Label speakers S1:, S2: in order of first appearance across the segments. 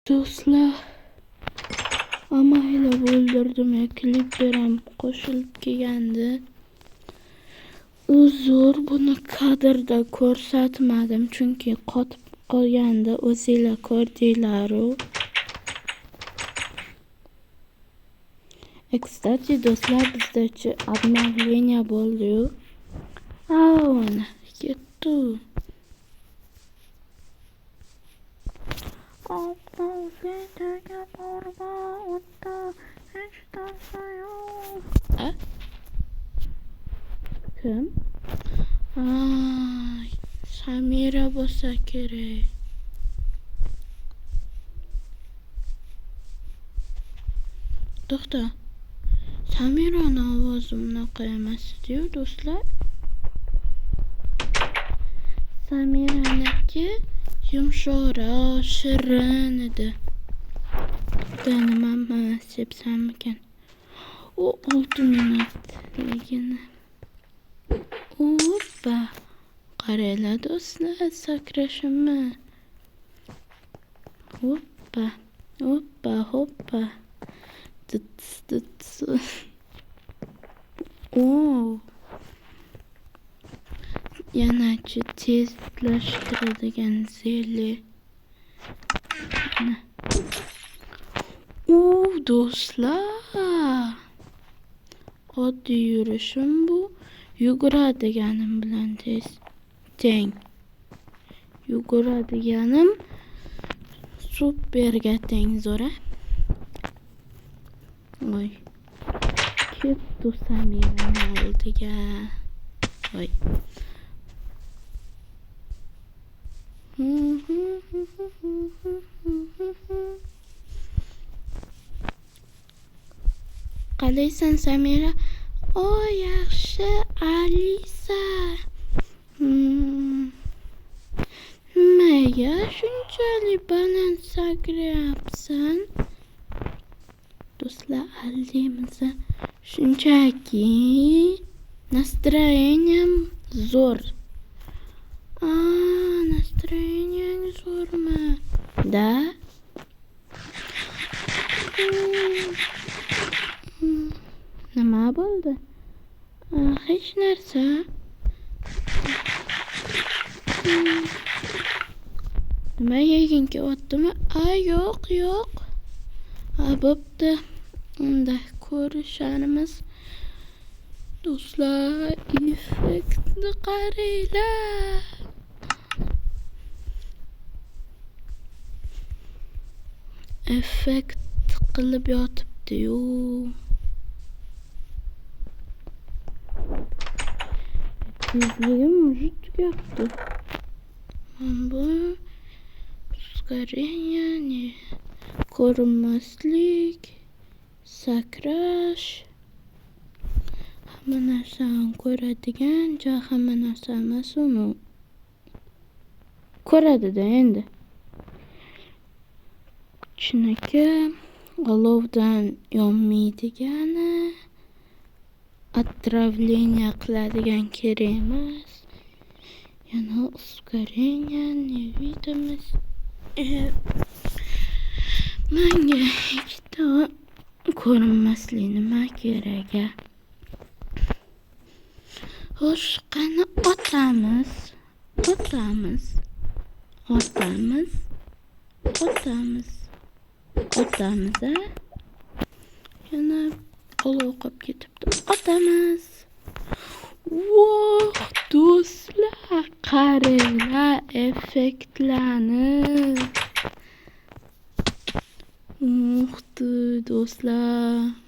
S1: Do'stlar, amaylab o'ldirdim, klipperam qo'shilib kelgandi. Uzr, buni kadrda ko'rsatmadim, chunki qotib qolganda o'zinglar ko'rdinglar-ku. Kстати, do'stlar, bizda-chi обновление bo'ldi-yu. Mana ketdi. Obnovleniyaga borma, unda hech narsa yo'q. Kim? Samira bo'lsa kerak. To'xta. Samirani ovozi bunaqa emas edi-yu, do'stlar. Samiraniki yumshoqroq, shirin edi. Nima sepsammikan? U 6 minutligini. Oppa. Qaranglar do'stlar, sakrashimni. Hoppa, hoppa, hoppa. Tits. Yanachi tezlashtiradigan zeli. Do'stlar. Oddiy yurishim bu. Yuguradiganim bilan teng. Yuguradiganim superga teng zo'ra. Voy. Ketdi Samirani oldiga. Voy. Qalaysan Samira? Yaxshi, Alisa. Nimaga shunchalik baland sakrayapsan? Do'stlar, aldaymiz. Shunchaki настроением zo'r. Настроением zo'rmi? Da? Nima bo'ldi? Hech narsa. Nima yegin kelyaptimi? Yo'q. Bo'pti. Unda ko'risharmiz. Do'stlar, effektni qaranglar. Effekt qilib yotibdi-yu. Tezligim уже tugabdi. Bu ускорение, ko'rinmaslik, sakrash, hamma narsani ko'radigan, hamma narsa emas uni. Ko'radi-da endi. Chinaki olovdan yonmaydigani, отравление qiladigan kerak emas. Yana ускорение, невидимость. Menga ikkita ko'rinmaslik nima kerak? Xo'sh, qani otamiz. Yana olov qolib ketibdi. Otamiz. Voh, do'stlar, qaranglar effektlarni. Do'stlar.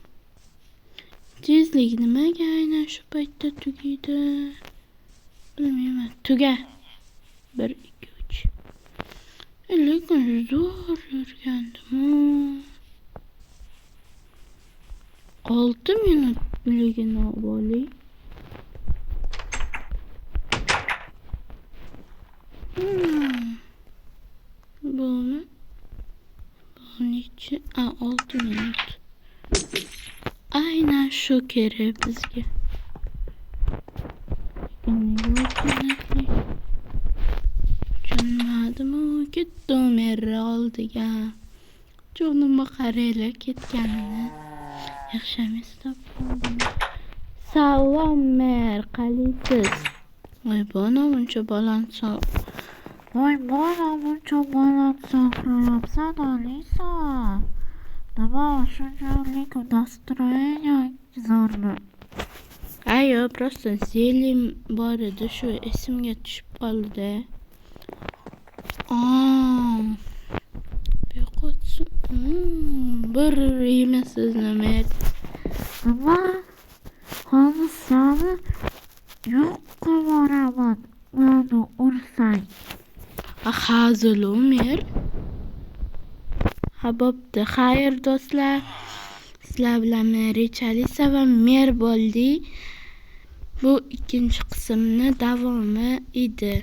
S1: Tezlik nimaga aynan shu paytda tugaydi? Bilmayman. Tuga. 1 2 3. Lekin zo'r yurgandim. 6 minutligini oling. Buni 6 minut. Aynan shu kerak bizga. Tushunmadimmi? Ketdim oldiga. Jonimni qaranglar ketganini. Yaxshiyam eslab qoldim. Salom mer, qalisiz? Voy bona buncha bolani saqlayapsan, Alisa. Nima shunchalik настроение zo'rmi? Ayo, просто zelim bor edi, shu esimga tushib qoldi. Bir yemasizni mer. Nima? Hozir seni yo'q qilvoraman, meni ursang. Hazil mer. Ha bo'pti, xayr do'stlar. Sizlar bilan men Richalisa va mer bo'ldik. Bu ikkinchi qismni davomi edi.